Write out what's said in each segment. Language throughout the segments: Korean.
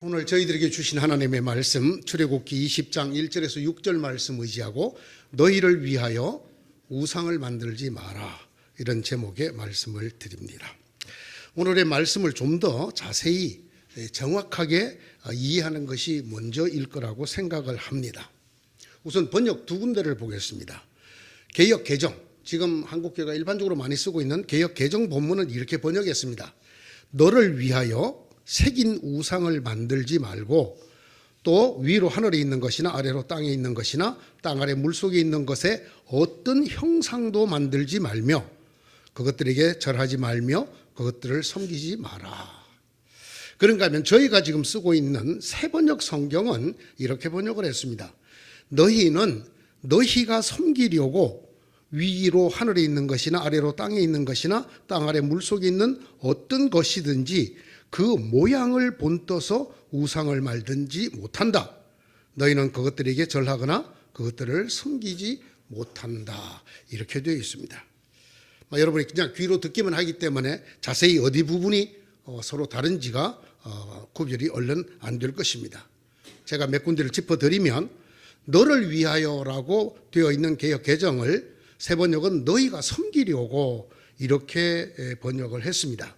오늘 저희들에게 주신 하나님의 말씀 출애굽기 20장 1절에서 6절 말씀 의지하고 너희를 위하여 우상을 만들지 마라, 이런 제목의 말씀을 드립니다. 오늘의 말씀을 좀 더 자세히 정확하게 이해하는 것이 먼저일 거라고 생각을 합니다. 우선 번역 두 군데를 보겠습니다. 개역 개정, 지금 한국교회가 일반적으로 많이 쓰고 있는 개역 개정 본문은 이렇게 번역했습니다. 너를 위하여 새긴 우상을 만들지 말고 또 위로 하늘에 있는 것이나 아래로 땅에 있는 것이나 땅 아래 물속에 있는 것에 어떤 형상도 만들지 말며 그것들에게 절하지 말며 그것들을 섬기지 마라. 그런가 하면 저희가 지금 쓰고 있는 새번역 성경은 이렇게 번역을 했습니다. 너희는 너희가 섬기려고 위로 하늘에 있는 것이나 아래로 땅에 있는 것이나 땅 아래 물속에 있는 어떤 것이든지 그 모양을 본떠서 우상을 말든지 못한다. 너희는 그것들에게 절하거나 그것들을 섬기지 못한다. 이렇게 되어 있습니다. 여러분이 그냥 귀로 듣기만 하기 때문에 자세히 어디 부분이 서로 다른지가 구별이 얼른 안 될 것입니다. 제가 몇 군데를 짚어드리면 너를 위하여라고 되어 있는 개역 개정을 새번역은 너희가 섬기려고 이렇게 번역을 했습니다.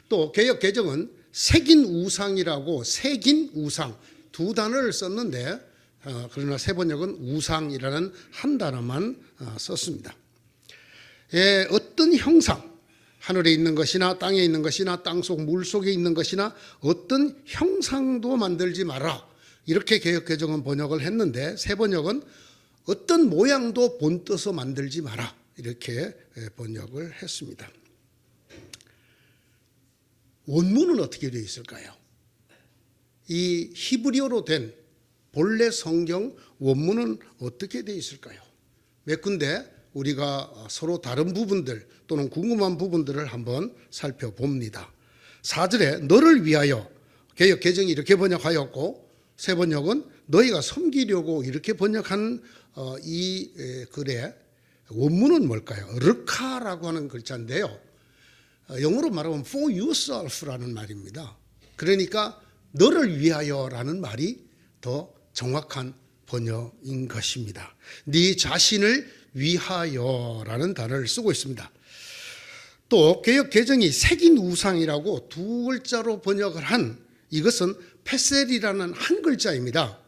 또 개역 개정은 새긴 우상이라고 새긴 우상 두 단어를 썼는데 그러나 새번역은 우상이라는 한 단어만 썼습니다. 어떤 형상, 하늘에 있는 것이나 땅에 있는 것이나 땅속 물속에 있는 것이나 어떤 형상도 만들지 마라, 이렇게 개역 개정은 번역을 했는데 새번역은 어떤 모양도 본떠서 만들지 마라, 이렇게 번역을 했습니다. 원문은 어떻게 되어 있을까요? 이 히브리어로 된 본래 성경 원문은 어떻게 되어 있을까요? 몇 군데 우리가 서로 다른 부분들 또는 궁금한 부분들을 한번 살펴봅니다. 4절에 너를 위하여, 개역 개정이 이렇게 번역하였고 새번역은 너희가 섬기려고 이렇게 번역한 이 글의 원문은 뭘까요? 르카라고 하는 글자인데요, 영어로 말하면 for yourself라는 말입니다. 그러니까 너를 위하여라는 말이 더 정확한 번역인 것입니다. 네 자신을 위하여라는 단어를 쓰고 있습니다. 또 개역 개정이 새긴 우상이라고 두 글자로 번역을 한 이것은 페셀이라는 한 글자입니다.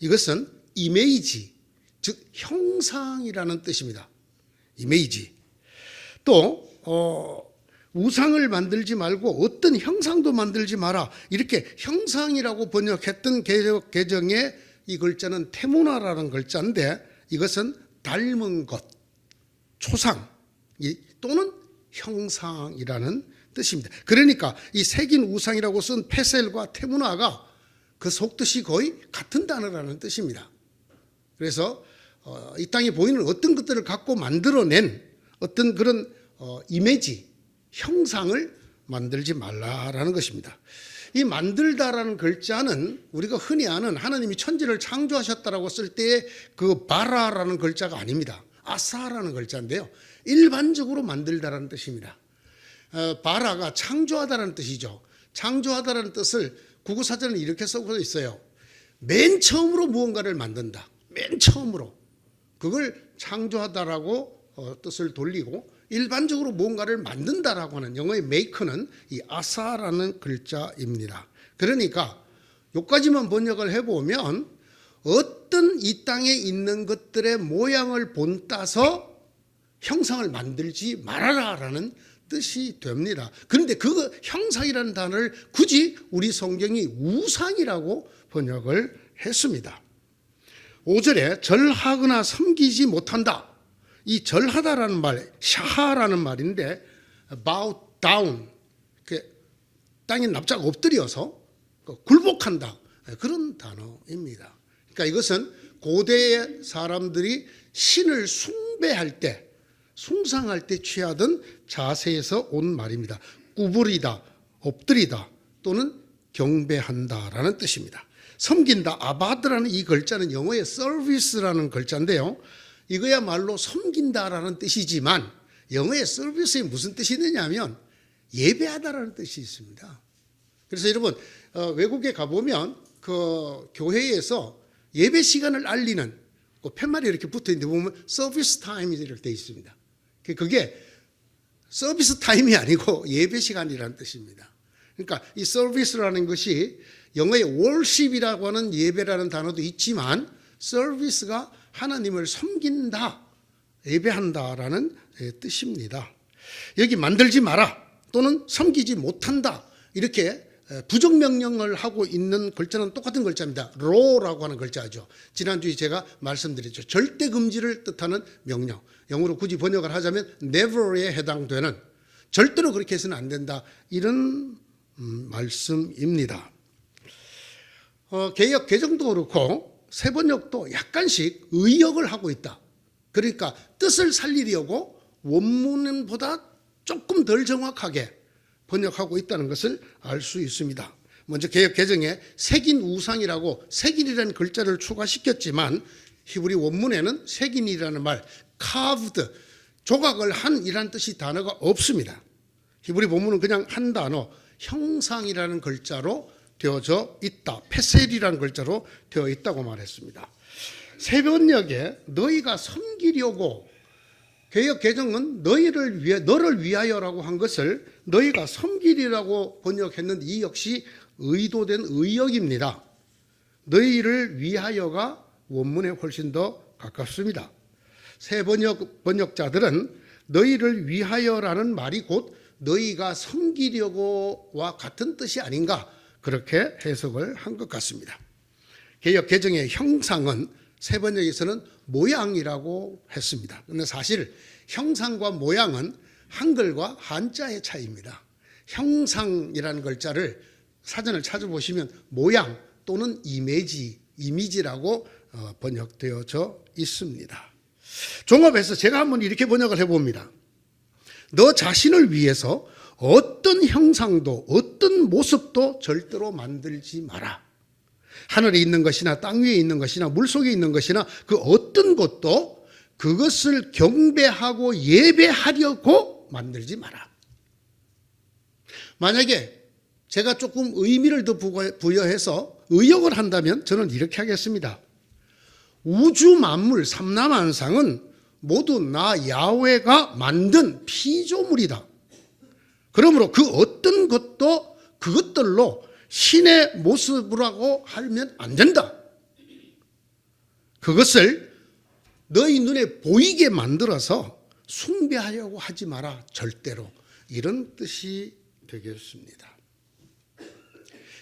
이것은 이미지, 즉 형상이라는 뜻입니다. 이미지. 또 우상을 만들지 말고 어떤 형상도 만들지 마라, 이렇게 형상이라고 번역했던 개역 개정의 이 글자는 테무나라는 글자인데 이것은 닮은 것, 초상 또는 형상이라는 뜻입니다. 그러니까 이 새긴 우상이라고 쓴 페셀과 테무나가 그 속뜻이 거의 같은 단어라는 뜻입니다. 그래서 이 땅에 보이는 어떤 것들을 갖고 만들어낸 어떤 그런 이미지, 형상을 만들지 말라라는 것입니다. 이 만들다라는 글자는 우리가 흔히 아는 하나님이 천지를 창조하셨다라고 쓸 때의 그 바라라는 글자가 아닙니다. 아사라는 글자인데요, 일반적으로 만들다라는 뜻입니다. 바라가 창조하다라는 뜻이죠. 창조하다라는 뜻을 국어사전은 이렇게 써서 있어요. 맨 처음으로 무언가를 만든다, 맨 처음으로. 그걸 창조하다라고 뜻을 돌리고 일반적으로 무언가를 만든다라고 하는 영어의 make는 이 아사라는 글자입니다. 그러니까 여기까지만 번역을 해보면 어떤 이 땅에 있는 것들의 모양을 본따서 형상을 만들지 말아라라는 뜻이 됩니다. 그런데 그 형상이라는 단어를 굳이 우리 성경이 우상이라고 번역을 했습니다. 5절에 절하거나 섬기지 못한다. 이 절하다라는 말, 샤하라는 말인데 bow down, 땅에 납작 엎드려서 굴복한다, 그런 단어입니다. 그러니까 이것은 고대의 사람들이 신을 숭배할 때, 숭상할 때 취하던 자세에서 온 말입니다. 구부리다, 엎드리다 또는 경배한다라는 뜻입니다. 섬긴다, 아바드라는 이 글자는 영어의 서비스라는 글자인데요, 이거야말로 섬긴다라는 뜻이지만 영어의 서비스에 무슨 뜻이 있느냐면 예배하다라는 뜻이 있습니다. 그래서 여러분 외국에 가보면 그 교회에서 예배 시간을 알리는 그 팻말이 이렇게 붙어 있는데 보면 서비스 타임이 이렇게 되어 있습니다. 그게 서비스 타임이 아니고 예배 시간이라는 뜻입니다. 그러니까 이 서비스라는 것이 영어의 worship이라고 하는 예배라는 단어도 있지만 서비스가 하나님을 섬긴다, 예배한다라는 뜻입니다. 여기 만들지 마라 또는 섬기지 못한다 이렇게 부정명령을 하고 있는 글자는 똑같은 글자입니다. law라고 하는 글자죠. 지난주에 제가 말씀드렸죠. 절대 금지를 뜻하는 명령. 영어로 굳이 번역을 하자면 never에 해당되는, 절대로 그렇게 해서는 안 된다, 이런 말씀입니다. 개역 개정도 그렇고 세번역도 약간씩 의역을 하고 있다. 그러니까 뜻을 살리려고 원문보다 조금 덜 정확하게 번역하고 있다는 것을 알 수 있습니다. 먼저 개역 개정에 새긴 우상이라고 새긴이라는 글자를 추가시켰지만 히브리 원문에는 새긴이라는 말, carved, 조각을 한이라는 뜻이 단어가 없습니다. 히브리 본문은 그냥 한 단어, 형상이라는 글자로 되어져 있다. 페셀이라는 글자로 되어 있다고 말했습니다. 세번역에 너희가 섬기려고, 개역 개정은 너를 위하여라고 한 것을 너희가 섬기리라고 번역했는데 이 역시 의도된 의역입니다. 너희를 위하여가 원문에 훨씬 더 가깝습니다. 새 번역자들은 너희를 위하여라는 말이 곧 너희가 섬기려고와 같은 뜻이 아닌가, 그렇게 해석을 한 것 같습니다. 개역 개정의 형상은 새 번역에서는 모양이라고 했습니다. 그런데 사실 형상과 모양은 한글과 한자의 차이입니다. 형상이라는 글자를 사전을 찾아보시면 모양 또는 이미지라고 번역되어져 있습니다. 종합해서 제가 한번 이렇게 번역을 해봅니다. 너 자신을 위해서 어떤 형상도 어떤 모습도 절대로 만들지 마라. 하늘에 있는 것이나 땅 위에 있는 것이나 물속에 있는 것이나 그 어떤 것도 그것을 경배하고 예배하려고 만들지 마라. 만약에 제가 조금 의미를 더 부여해서 의역을 한다면 저는 이렇게 하겠습니다. 우주 만물 삼라만상은 모두 나 야훼가 만든 피조물이다. 그러므로 그 어떤 것도 그것들로 신의 모습이라고 하면 안 된다. 그것을 너희 눈에 보이게 만들어서 숭배하려고 하지 마라, 절대로. 이런 뜻이 되겠습니다.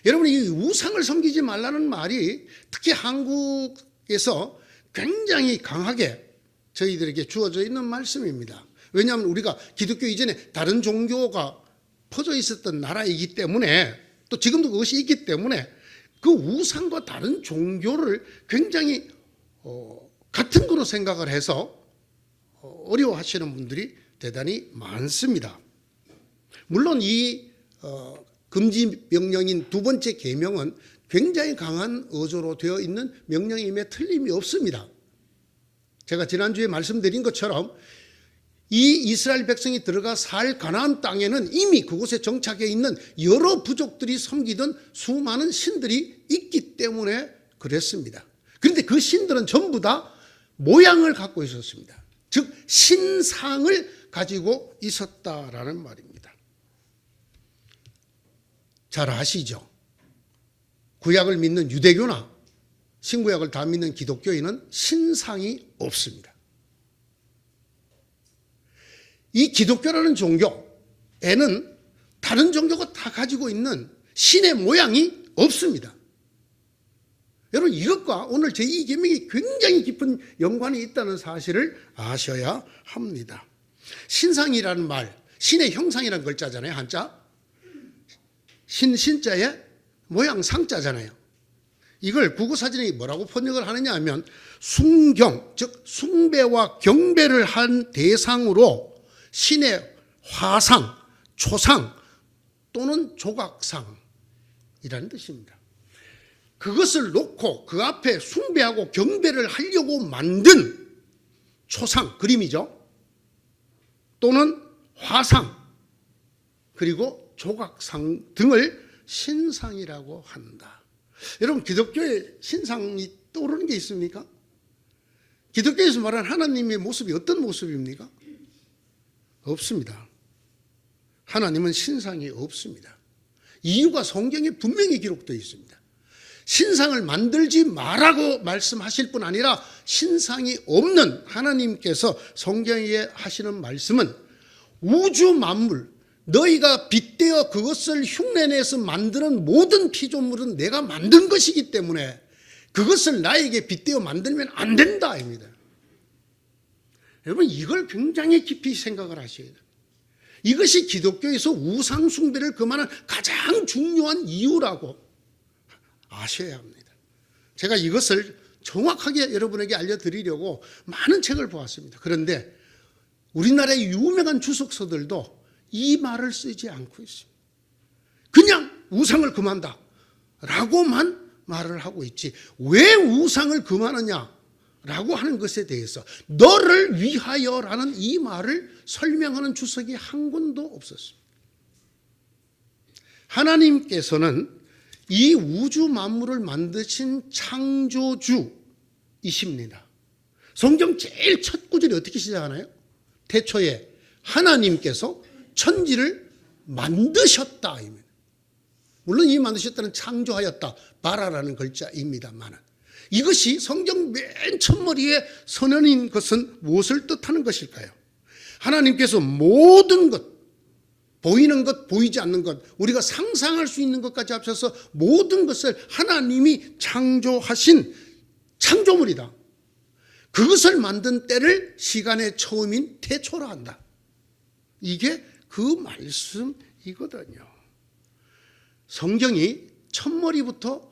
여러분, 이 우상을 섬기지 말라는 말이 특히 한국에서 굉장히 강하게 저희들에게 주어져 있는 말씀입니다. 왜냐하면 우리가 기독교 이전에 다른 종교가 퍼져 있었던 나라이기 때문에, 또 지금도 그것이 있기 때문에 그 우상과 다른 종교를 굉장히 같은 거로 생각을 해서 어려워하시는 분들이 대단히 많습니다. 물론 이 금지 명령인 두 번째 계명은 굉장히 강한 어조로 되어 있는 명령임에 틀림이 없습니다. 제가 지난주에 말씀드린 것처럼 이 이스라엘 백성이 들어가 살 가나안 땅에는 이미 그곳에 정착해 있는 여러 부족들이 섬기던 수많은 신들이 있기 때문에 그랬습니다. 그런데 그 신들은 전부 다 모양을 갖고 있었습니다. 즉 신상을 가지고 있었다라는 말입니다. 잘 아시죠? 구약을 믿는 유대교나 신구약을 다 믿는 기독교인은 신상이 없습니다. 이 기독교라는 종교에는 다른 종교가 다 가지고 있는 신의 모양이 없습니다. 여러분, 이것과 오늘 제2계명이 굉장히 깊은 연관이 있다는 사실을 아셔야 합니다. 신상이라는 말, 신의 형상이라는 글자잖아요, 한자. 신자에 모양 상자잖아요. 이걸 국어사전이 뭐라고 번역을 하느냐 하면 숭경, 즉 숭배와 경배를 한 대상으로 신의 화상, 초상 또는 조각상이라는 뜻입니다. 그것을 놓고 그 앞에 숭배하고 경배를 하려고 만든 초상, 그림이죠. 또는 화상, 그리고 조각상 등을 신상이라고 한다. 여러분, 기독교의 신상이 떠오르는 게 있습니까? 기독교에서 말하는 하나님의 모습이 어떤 모습입니까? 없습니다. 하나님은 신상이 없습니다. 이유가 성경에 분명히 기록되어 있습니다. 신상을 만들지 말라고 말씀하실 뿐 아니라 신상이 없는 하나님께서 성경에 하시는 말씀은 우주 만물, 너희가 빗대어 그것을 흉내내서 만드는 모든 피조물은 내가 만든 것이기 때문에 그것을 나에게 빗대어 만들면 안 된다 입니다. 여러분, 이걸 굉장히 깊이 생각을 하셔야 돼요. 이것이 기독교에서 우상 숭배를 금하는 가장 중요한 이유라고 아셔야 합니다. 제가 이것을 정확하게 여러분에게 알려드리려고 많은 책을 보았습니다. 그런데 우리나라의 유명한 주석서들도 이 말을 쓰지 않고 있습니다. 그냥 우상을 금한다 라고만 말을 하고 있지, 왜 우상을 금하느냐 라고 하는 것에 대해서 너를 위하여라는 이 말을 설명하는 주석이 한 권도 없었습니다. 하나님께서는 이 우주 만물을 만드신 창조주이십니다. 성경 제일 첫 구절이 어떻게 시작하나요? 태초에 하나님께서 천지를 만드셨다. 물론 이 만드셨다는 창조하였다, 바라라는 글자입니다만, 이것이 성경 맨 첫머리에 선언인 것은 무엇을 뜻하는 것일까요? 하나님께서 모든 것, 보이는 것, 보이지 않는 것, 우리가 상상할 수 있는 것까지 합쳐서 모든 것을 하나님이 창조하신 창조물이다. 그것을 만든 때를 시간의 처음인 태초라 한다. 이게 그 말씀이거든요. 성경이 첫머리부터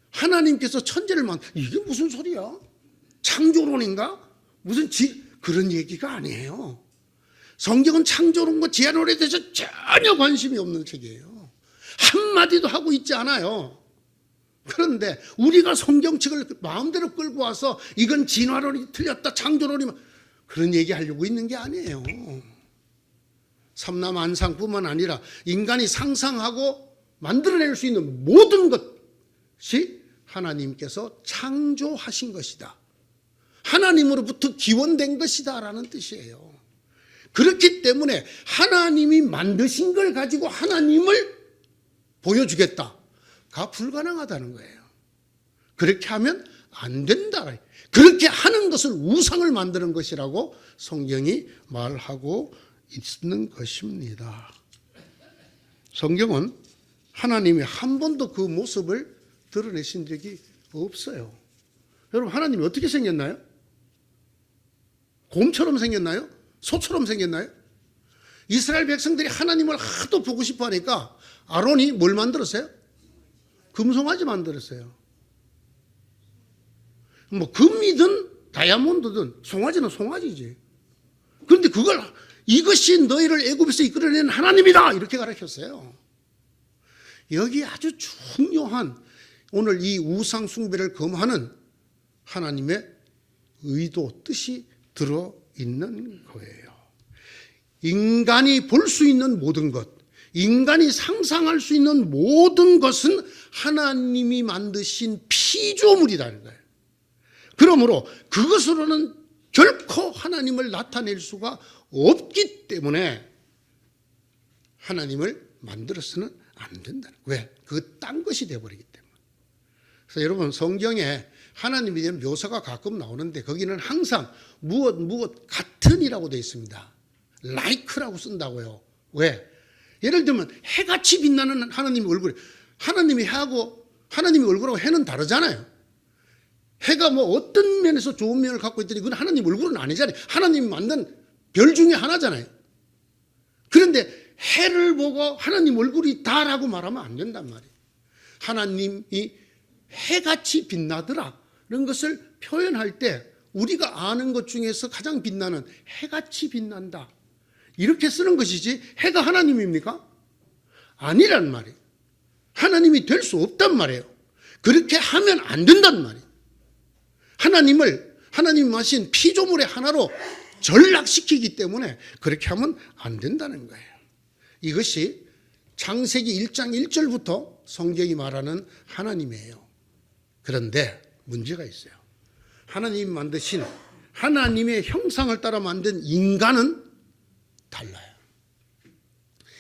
하나님께서 천지를 이게 무슨 소리야? 창조론인가? 그런 얘기가 아니에요. 성경은 창조론과 제한론에 대해서 전혀 관심이 없는 책이에요. 한마디도 하고 있지 않아요. 그런데 우리가 성경책을 마음대로 끌고 와서 이건 진화론이 틀렸다, 창조론이 그런 얘기 하려고 있는 게 아니에요. 삼라만상뿐만 아니라 인간이 상상하고 만들어낼 수 있는 모든 것이 하나님께서 창조하신 것이다, 하나님으로부터 기원된 것이다 라는 뜻이에요. 그렇기 때문에 하나님이 만드신 걸 가지고 하나님을 보여주겠다가 불가능하다는 거예요. 그렇게 하면 안 된다. 그렇게 하는 것을 우상을 만드는 것이라고 성경이 말하고 있는 것입니다. 성경은 하나님이 한 번도 그 모습을 드러내신 적이 없어요. 여러분, 하나님이 어떻게 생겼나요? 곰처럼 생겼나요? 소처럼 생겼나요? 이스라엘 백성들이 하나님을 하도 보고 싶어 하니까 아론이 뭘 만들었어요? 금송아지 만들었어요. 뭐 금이든 다이아몬드든 송아지는 송아지지. 그런데 이것이 너희를 애굽에서 이끌어낸 하나님이다 이렇게 가르쳤어요. 여기 아주 중요한 오늘 이 우상 숭배를 금하는 하나님의 의도, 뜻이 들어있는 거예요. 인간이 볼 수 있는 모든 것, 인간이 상상할 수 있는 모든 것은 하나님이 만드신 피조물이라는 거예요. 그러므로 그것으로는 결코 하나님을 나타낼 수가 없기 때문에 하나님을 만들어서는 안 된다는 거예요. 왜? 그 딴 것이 되어버리기 때문에. 그래서 여러분, 성경에 하나님에 대한 묘사가 가끔 나오는데 거기는 항상 무엇 같은이라고 되어 있습니다. like라고 쓴다고요. 왜? 예를 들면 해같이 빛나는 하나님의 얼굴, 하나님의 얼굴하고 해는 다르잖아요. 해가 뭐 어떤 면에서 좋은 면을 갖고 있더니 그건 하나님 얼굴은 아니잖아요. 하나님이 만든 별 중에 하나잖아요. 그런데 해를 보고 하나님 얼굴이 다라고 말하면 안 된단 말이에요. 하나님이 해같이 빛나더라 이런 것을 표현할 때 우리가 아는 것 중에서 가장 빛나는 해같이 빛난다 이렇게 쓰는 것이지, 해가 하나님입니까? 아니란 말이에요. 하나님이 될 수 없단 말이에요. 그렇게 하면 안 된단 말이에요. 하나님이 마신 피조물의 하나로 전락시키기 때문에 그렇게 하면 안 된다는 거예요. 이것이 창세기 1장 1절부터 성경이 말하는 하나님이에요. 그런데 문제가 있어요. 하나님이 만드신 하나님의 형상을 따라 만든 인간은 달라요.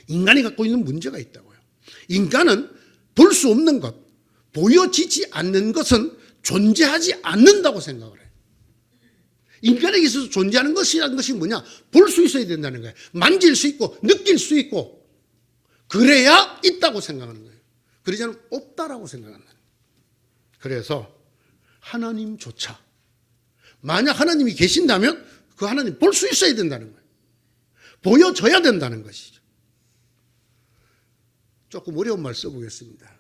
인간이 갖고 있는 문제가 있다고요. 인간은 볼 수 없는 것, 보여지지 않는 것은 존재하지 않는다고 생각을 해요. 인간에게 있어서 존재하는 것이라는 것이 뭐냐? 볼 수 있어야 된다는 거예요. 만질 수 있고 느낄 수 있고 그래야 있다고 생각하는 거예요. 그러지 않으면 없다라고 생각한다는 거예요. 그래서 하나님조차 만약 하나님이 계신다면 그 하나님 볼 수 있어야 된다는 거예요. 보여져야 된다는 것이죠. 조금 어려운 말 써보겠습니다.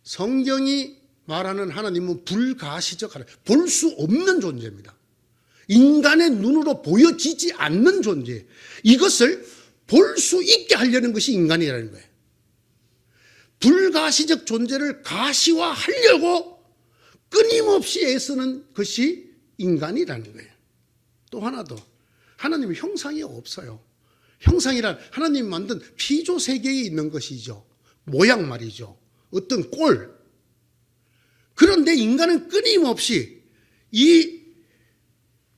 성경이 말하는 하나님은 불가시적 하나님, 볼 수 없는 존재입니다. 인간의 눈으로 보여지지 않는 존재, 이것을 볼 수 있게 하려는 것이 인간이라는 거예요. 불가시적 존재를 가시화하려고 끊임없이 애쓰는 것이 인간이라는 거예요. 또 하나 더, 하나님의 형상이 없어요. 형상이란 하나님이 만든 피조 세계에 있는 것이죠. 모양 말이죠. 어떤 꼴. 그런데 인간은 끊임없이 이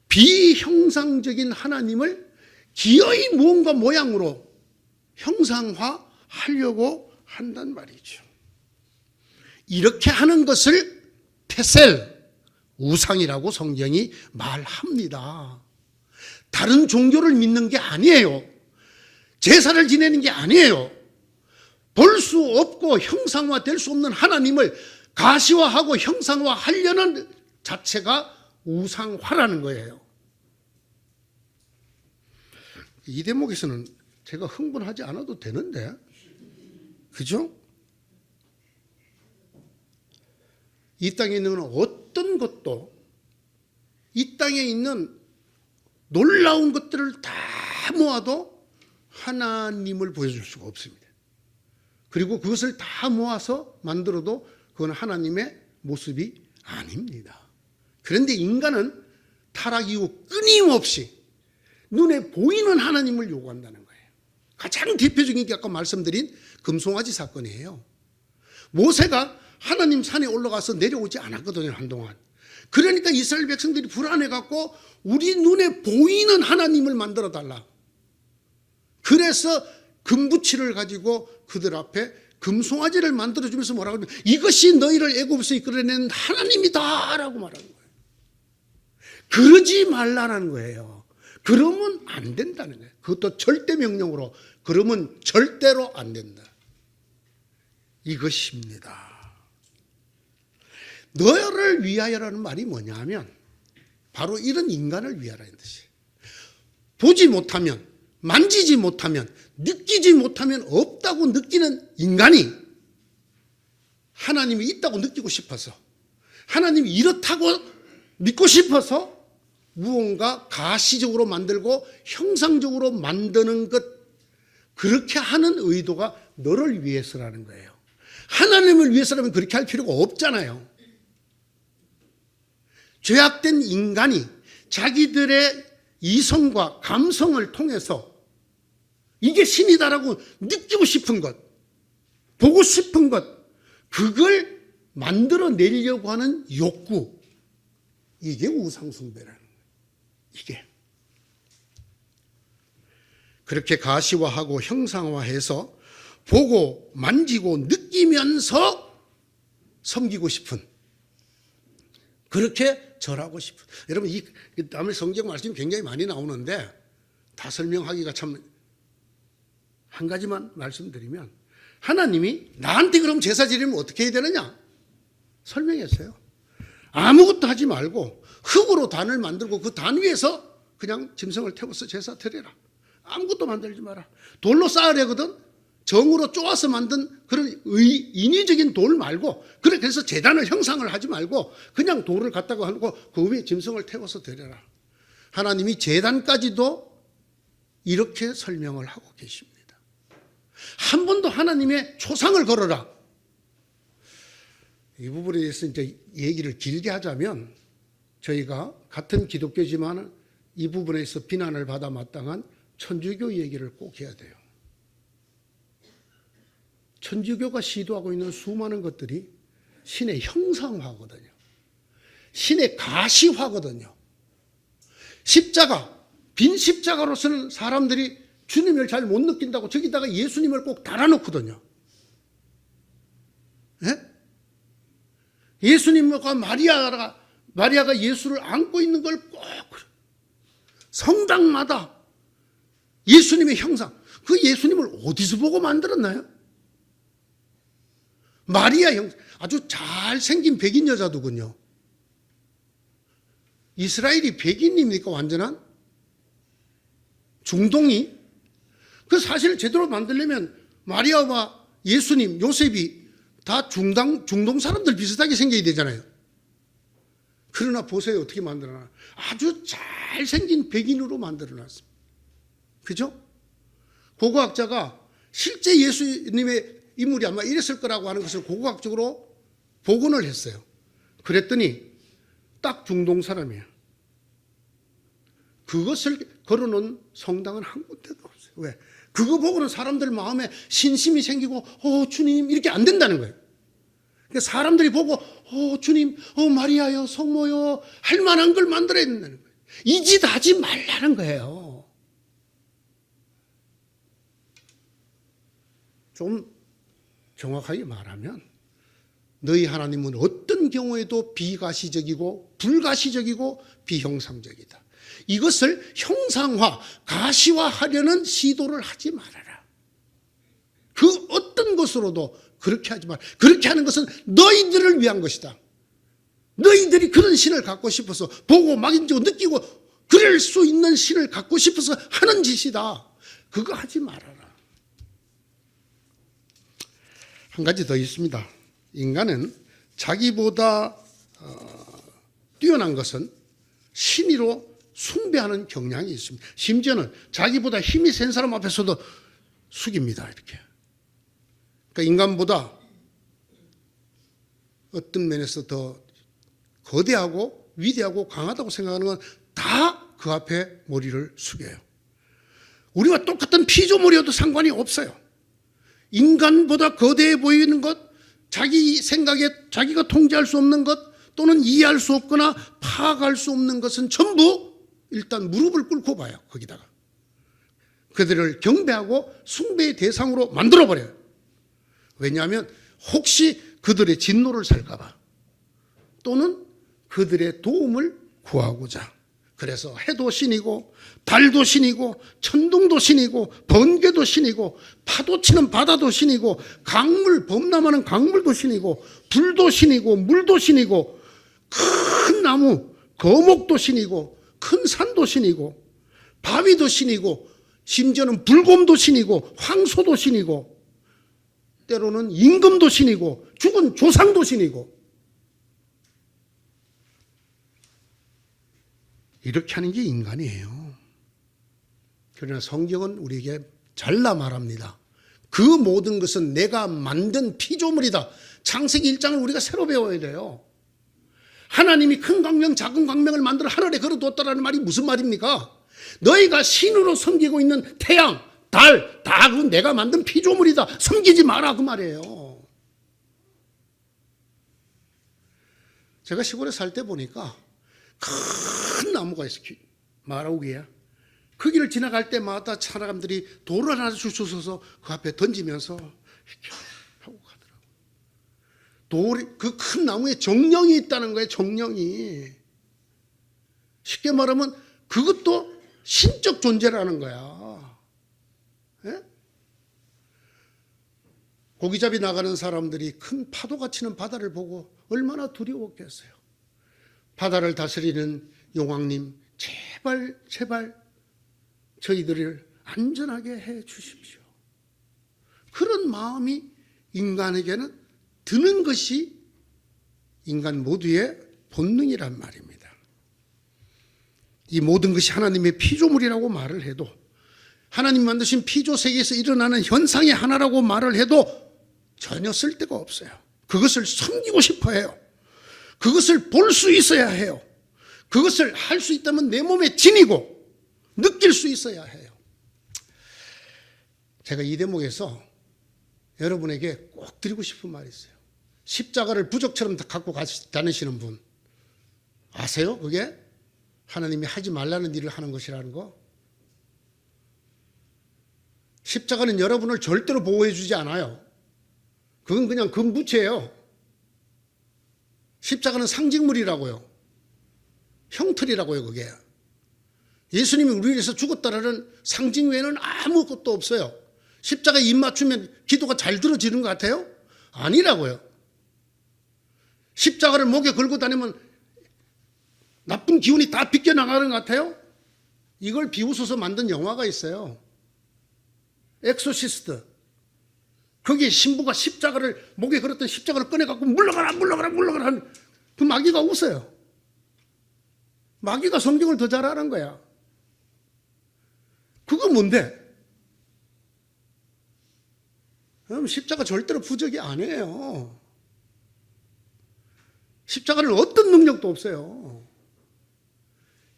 비형상적인 하나님을 기어이 무언가 모양으로 형상화하려고 한단 말이죠. 이렇게 하는 것을 페셀, 우상이라고 성경이 말합니다. 다른 종교를 믿는 게 아니에요. 제사를 지내는 게 아니에요. 볼 수 없고 형상화될 수 없는 하나님을 가시화하고 형상화하려는 자체가 우상화라는 거예요. 이 대목에서는 제가 흥분하지 않아도 되는데, 그죠? 이 땅에 있는 어떤 것도 이 땅에 있는 놀라운 것들을 다 모아도 하나님을 보여줄 수가 없습니다. 그리고 그것을 다 모아서 만들어도 그건 하나님의 모습이 아닙니다. 그런데 인간은 타락 이후 끊임없이 눈에 보이는 하나님을 요구한다는 거예요. 가장 대표적인 게 아까 말씀드린 금송아지 사건이에요. 모세가 하나님 산에 올라가서 내려오지 않았거든요, 한동안. 그러니까 이스라엘 백성들이 불안해갖고 우리 눈에 보이는 하나님을 만들어 달라. 그래서 금부치를 가지고 그들 앞에 금송아지를 만들어주면서 뭐라고 하면 이것이 너희를 애굽에서 이끌어낸 하나님이다 라고 말하는 거예요. 그러지 말라는 거예요. 그러면 안 된다는 거예요. 그것도 절대 명령으로. 그러면 절대로 안 된다. 이것입니다. 너를 위하여라는 말이 뭐냐 하면 바로 이런 인간을 위하라는 뜻이에요. 보지 못하면, 만지지 못하면, 느끼지 못하면 없다고 느끼는 인간이 하나님이 있다고 느끼고 싶어서, 하나님이 이렇다고 믿고 싶어서 무언가 가시적으로 만들고 형상적으로 만드는 것, 그렇게 하는 의도가 너를 위해서라는 거예요. 하나님을 위해서라면 그렇게 할 필요가 없잖아요. 죄악된 인간이 자기들의 이성과 감성을 통해서 이게 신이다라고 느끼고 싶은 것, 보고 싶은 것, 그걸 만들어내려고 하는 욕구, 이게 우상숭배라는 거예요. 이게 그렇게 가시화하고 형상화해서 보고 만지고 느끼면서 섬기고 싶은, 그렇게 절하고 싶은. 여러분, 이 다음에 성경 말씀이 굉장히 많이 나오는데 다 설명하기가 참, 한 가지만 말씀드리면, 하나님이 나한테 그럼 제사 지내면 어떻게 해야 되느냐 설명했어요. 아무것도 하지 말고 흙으로 단을 만들고 그 단 위에서 그냥 짐승을 태워서 제사 드려라. 아무것도 만들지 마라. 돌로 쌓으려거든 정으로 쪼아서 만든 그런 인위적인 돌 말고, 그래서 제단을 형상을 하지 말고 그냥 돌을 갖다가 하고 그 위에 짐승을 태워서 드려라. 하나님이 제단까지도 이렇게 설명을 하고 계십니다. 한 번도 하나님의 초상을 걸어라. 이 부분에 대해서 이제 얘기를 길게 하자면 저희가 같은 기독교지만 이 부분에서 비난을 받아 마땅한 천주교 얘기를 꼭 해야 돼요. 천주교가 시도하고 있는 수많은 것들이 신의 형상화거든요. 신의 가시화거든요. 십자가, 빈 십자가로서는 사람들이 주님을 잘 못 느낀다고 저기다가 예수님을 꼭 달아놓거든요. 예? 예수님과 마리아가 예수를 안고 있는 걸 꼭 성당마다 예수님의 형상, 그 예수님을 어디서 보고 만들었나요? 마리아 형상, 아주 잘생긴 백인 여자더군요. 이스라엘이 백인입니까? 완전한? 중동이? 그 사실 제대로 만들려면 마리아와 예수님, 요셉이 다 중동 사람들 비슷하게 생겨야 되잖아요. 그러나 보세요. 어떻게 만들어놔. 아주 잘생긴 백인으로 만들어놨습니다. 그죠? 고고학자가 실제 예수님의 인물이 아마 이랬을 거라고 하는 것을 고고학적으로 복원을 했어요. 그랬더니 딱 중동 사람이에요. 그것을 걸어놓은 성당은 한 군데도 없어요. 왜? 그거 보고는 사람들 마음에 신심이 생기고 주님 이렇게 안 된다는 거예요. 그러니까 사람들이 보고 주님 마리아요 성모요 할 만한 걸 만들어야 된다는 거예요. 이 짓 하지 말라는 거예요. 좀 정확하게 말하면 너희 하나님은 어떤 경우에도 비가시적이고 불가시적이고 비형상적이다. 이것을 형상화, 가시화하려는 시도를 하지 말아라. 그 어떤 것으로도 그렇게 하지 마라. 그렇게 하는 것은 너희들을 위한 것이다. 너희들이 그런 신을 갖고 싶어서 보고 막인지고 느끼고 그럴 수 있는 신을 갖고 싶어서 하는 짓이다. 그거 하지 말아라. 한 가지 더 있습니다. 인간은 자기보다 뛰어난 것은 신의로 숭배하는 경향이 있습니다. 심지어는 자기보다 힘이 센 사람 앞에서도 숙입니다. 이렇게. 그러니까 인간보다 어떤 면에서 더 거대하고 위대하고 강하다고 생각하는 건 다 그 앞에 머리를 숙여요. 우리와 똑같은 피조물이어도 상관이 없어요. 인간보다 거대해 보이는 것, 자기 생각에 자기가 통제할 수 없는 것 또는 이해할 수 없거나 파악할 수 없는 것은 전부 일단 무릎을 꿇고 봐요. 거기다가 그들을 경배하고 숭배의 대상으로 만들어버려요. 왜냐하면 혹시 그들의 진노를 살까 봐 또는 그들의 도움을 구하고자. 그래서 해도 신이고 달도 신이고 천둥도 신이고 번개도 신이고 파도 치는 바다도 신이고 강물 범람하는 강물도 신이고 불도 신이고 물도 신이고 큰 나무 거목도 신이고 큰 산도 신이고 바위도 신이고 심지어는 불곰도 신이고 황소도 신이고 때로는 임금도 신이고 죽은 조상도 신이고 이렇게 하는 게 인간이에요. 그러나 성경은 우리에게 잘라 말합니다. 그 모든 것은 내가 만든 피조물이다. 창세기 1장을 우리가 새로 배워야 돼요. 하나님이 큰 광명 작은 광명을 만들어 하늘에 걸어뒀다라는 말이 무슨 말입니까? 너희가 신으로 섬기고 있는 태양, 달, 다 그 내가 만든 피조물이다. 섬기지 마라 그 말이에요. 제가 시골에 살 때 보니까 큰 나무가 있어요. 마라우기야. 그 길을 지나갈 때마다 사람들이 돌을 하나 주워서 그 앞에 던지면서 이렇게 하고 가더라고요. 돌이 그 큰 나무에 정령이 있다는 거예요. 정령이. 쉽게 말하면 그것도 신적 존재라는 거야. 예? 고기잡이 나가는 사람들이 큰 파도가 치는 바다를 보고 얼마나 두려웠겠어요. 바다를 다스리는 용왕님, 제발 저희들을 안전하게 해 주십시오. 그런 마음이 인간에게는 드는 것이 인간 모두의 본능이란 말입니다. 이 모든 것이 하나님의 피조물이라고 말을 해도 하나님 만드신 피조 세계에서 일어나는 현상의 하나라고 말을 해도 전혀 쓸데가 없어요. 그것을 섬기고 싶어 해요. 그것을 볼 수 있어야 해요. 그것을 할 수 있다면 내 몸에 지니고 느낄 수 있어야 해요. 제가 이 대목에서 여러분에게 꼭 드리고 싶은 말이 있어요. 십자가를 부적처럼 갖고 다니시는 분 아세요? 그게 하나님이 하지 말라는 일을 하는 것이라는 거. 십자가는 여러분을 절대로 보호해 주지 않아요. 그건 그냥 금부채예요. 십자가는 상징물이라고요. 형틀이라고요, 그게. 예수님이 우리를 위해서 죽었다라는 상징 외에는 아무것도 없어요. 십자가에 입 맞추면 기도가 잘 들어지는 것 같아요? 아니라고요. 십자가를 목에 걸고 다니면 나쁜 기운이 다 비껴나가는 것 같아요? 이걸 비웃어서 만든 영화가 있어요. 엑소시스트. 거기에 신부가 십자가를, 목에 걸었던 십자가를 꺼내갖고 물러가라, 물러가라, 물러가라 하는 그 마귀가 웃어요. 마귀가 성경을 더 잘 아는 거야. 그거 뭔데? 여러분, 십자가 절대로 부적이 아니에요. 십자가는 어떤 능력도 없어요.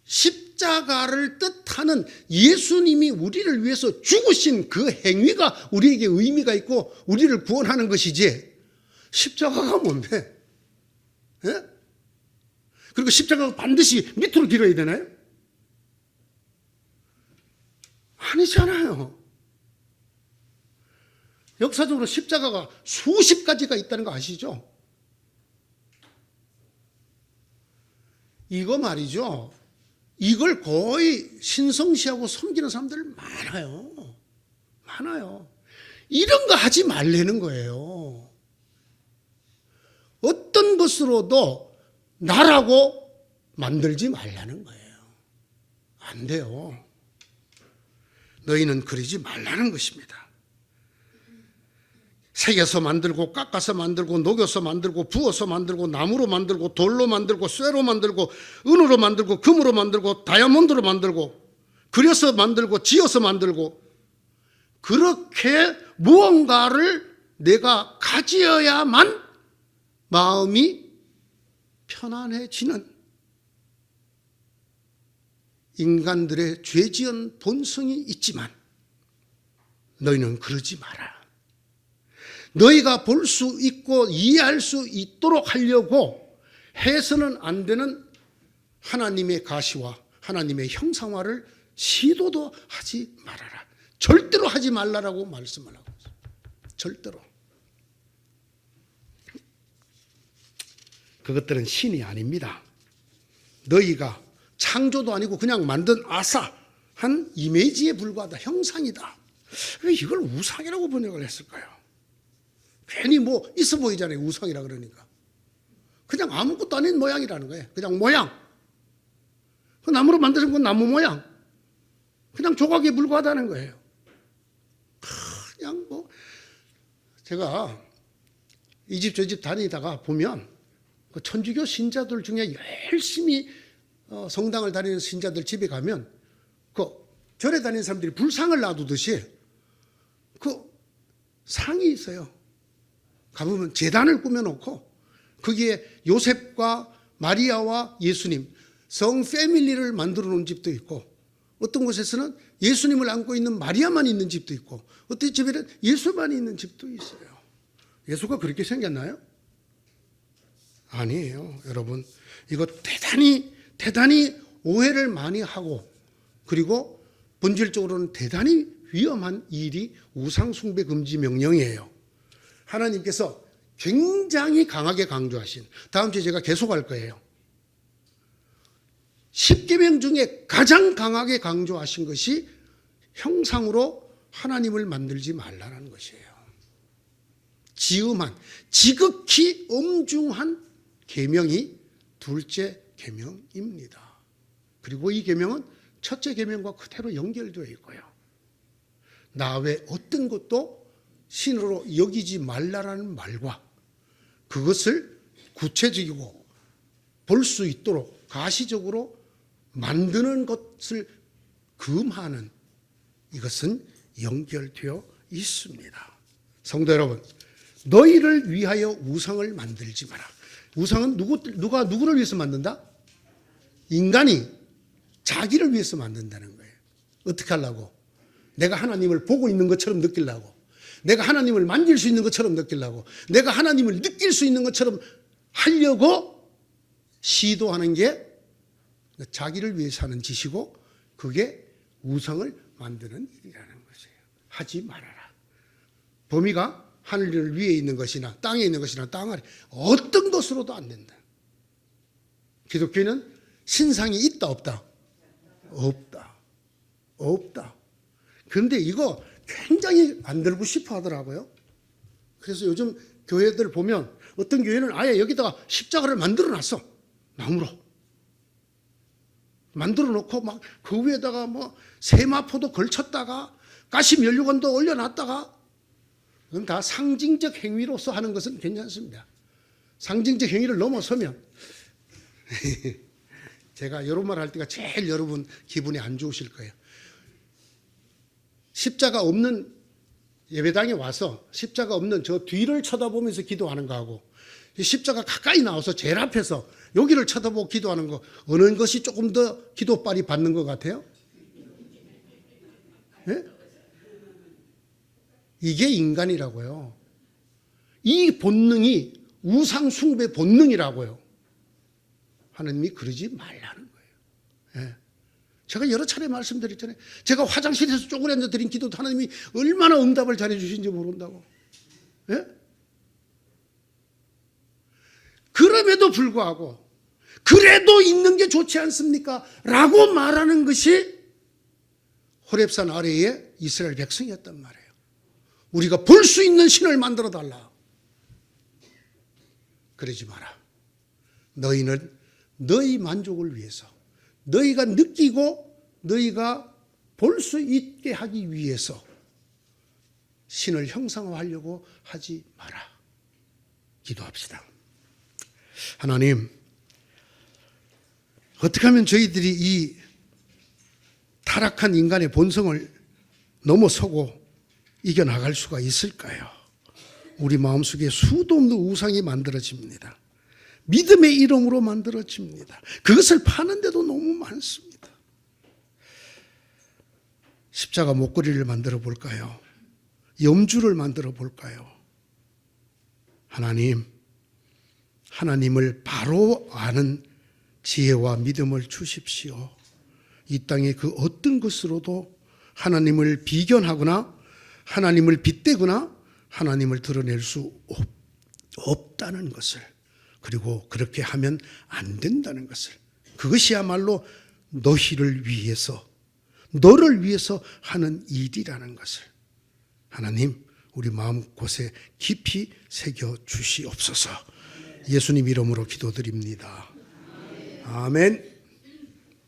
십자가를 뜻하는 예수님이 우리를 위해서 죽으신 그 행위가 우리에게 의미가 있고 우리를 구원하는 것이지, 십자가가 뭔데? 예? 그리고 십자가가 반드시 밑으로 길어야 되나요? 아니잖아요. 역사적으로 십자가가 수십 가지가 있다는 거 아시죠? 이거 말이죠. 이걸 거의 신성시하고 섬기는 사람들 많아요. 많아요. 이런 거 하지 말라는 거예요. 어떤 것으로도 나라고 만들지 말라는 거예요. 안 돼요. 너희는 그러지 말라는 것입니다. 새겨서 만들고 깎아서 만들고 녹여서 만들고 부어서 만들고 나무로 만들고 돌로 만들고 쇠로 만들고 은으로 만들고 금으로 만들고 다이아몬드로 만들고 그려서 만들고 지어서 만들고, 그렇게 무언가를 내가 가지어야만 마음이 편안해지는 인간들의 죄지은 본성이 있지만 너희는 그러지 마라. 너희가 볼 수 있고 이해할 수 있도록 하려고 해서는 안 되는 하나님의 가시와 하나님의 형상화를 시도도 하지 말아라. 절대로 하지 말라라고 말씀을 하고 있어요. 절대로. 그것들은 신이 아닙니다. 너희가 창조도 아니고 그냥 만든 아사한 이미지에 불과하다. 형상이다. 왜 이걸 우상이라고 번역을 했을까요? 괜히 뭐 있어 보이잖아요. 우상이라 그러니까. 그냥 아무것도 아닌 모양이라는 거예요. 그냥 모양. 그 나무로 만드는 건 나무 모양. 그냥 조각에 불과하다는 거예요. 그냥 뭐 제가 이 집 저 집 다니다가 보면 그 천주교 신자들 중에 열심히 성당을 다니는 신자들 집에 가면 그 절에 다니는 사람들이 불상을 놔두듯이 그 상이 있어요. 가보면 제단을 꾸며놓고 거기에 요셉과 마리아와 예수님, 성 패밀리를 만들어 놓은 집도 있고, 어떤 곳에서는 예수님을 안고 있는 마리아만 있는 집도 있고, 어떤 집에는 예수만 있는 집도 있어요. 예수가 그렇게 생겼나요? 아니에요. 여러분, 이거 대단히 오해를 많이 하고, 그리고 본질적으로는 대단히 위험한 일이 우상숭배 금지 명령이에요. 하나님께서 굉장히 강하게 강조하신, 다음 주에 제가 계속할 거예요. 10계명 중에 가장 강하게 강조하신 것이 형상으로 하나님을 만들지 말라는 것이에요. 지음한, 지극히 엄중한 계명이 둘째 계명입니다. 그리고 이 계명은 첫째 계명과 그대로 연결되어 있고요. 나 외 어떤 것도 신으로 여기지 말라라는 말과 그것을 구체적이고 볼 수 있도록 가시적으로 만드는 것을 금하는, 이것은 연결되어 있습니다. 성도 여러분, 너희를 위하여 우상을 만들지 마라. 우상은 누가 누구를 위해서 만든다? 인간이 자기를 위해서 만든다는 거예요. 어떻게 하려고? 내가 하나님을 보고 있는 것처럼 느끼려고. 내가 하나님을 만질 수 있는 것처럼 느끼려고, 내가 하나님을 느낄 수 있는 것처럼 하려고 시도하는 게 자기를 위해서 하는 짓이고, 그게 우상을 만드는 일이라는 것이에요. 하지 말아라. 범위가 하늘 위에 있는 것이나 땅에 있는 것이나 땅 아래 어떤 것으로도 안 된다. 기독교는 신상이 있다 없다? 없다. 없다. 그런데 이거 굉장히 만들고 싶어 하더라고요. 그래서 요즘 교회들 보면 어떤 교회는 아예 여기다가 십자가를 만들어 놨어. 나무로. 만들어 놓고 막 그 위에다가 뭐 세마포도 걸쳤다가 가시 면류관도 올려놨다가, 그건 다 상징적 행위로서 하는 것은 괜찮습니다. 상징적 행위를 넘어서면 제가 이런 말 할 때가 제일 여러분 기분이 안 좋으실 거예요. 십자가 없는 예배당에 와서 십자가 없는 저 뒤를 쳐다보면서 기도하는 거하고, 십자가 가까이 나와서 제일 앞에서 여기를 쳐다보고 기도하는 거, 어느 것이 조금 더 기도빨이 받는 것 같아요? 네? 이게 인간이라고요. 이 본능이 우상 숭배 본능이라고요. 하나님이 그러지 말라는 거예요. 네. 제가 여러 차례 말씀드렸잖아요. 제가 화장실에서 쪼그려 앉아 드린 기도도 하나님이 얼마나 응답을 잘해 주신지 모른다고. 네? 그럼에도 불구하고 그래도 있는 게 좋지 않습니까? 라고 말하는 것이 호렙산 아래에 이스라엘 백성이었단 말이에요. 우리가 볼 수 있는 신을 만들어 달라. 그러지 마라. 너희는 너희 만족을 위해서, 너희가 느끼고 너희가 볼 수 있게 하기 위해서 신을 형상화하려고 하지 마라. 기도합시다. 하나님, 어떻게 하면 저희들이 이 타락한 인간의 본성을 넘어서고 이겨나갈 수가 있을까요? 우리 마음속에 수도 없는 우상이 만들어집니다. 믿음의 이름으로 만들어집니다. 그것을 파는데도 너무 많습니다. 십자가 목걸이를 만들어 볼까요? 염주를 만들어 볼까요? 하나님, 하나님을 바로 아는 지혜와 믿음을 주십시오. 이 땅의 그 어떤 것으로도 하나님을 비견하거나 하나님을 빗대거나 하나님을 드러낼 수 없다는 것을, 그리고 그렇게 하면 안 된다는 것을, 그것이야말로 너희를 위해서, 너를 위해서 하는 일이라는 것을 하나님 우리 마음곳에 깊이 새겨 주시옵소서. 예수님 이름으로 기도드립니다. 아멘.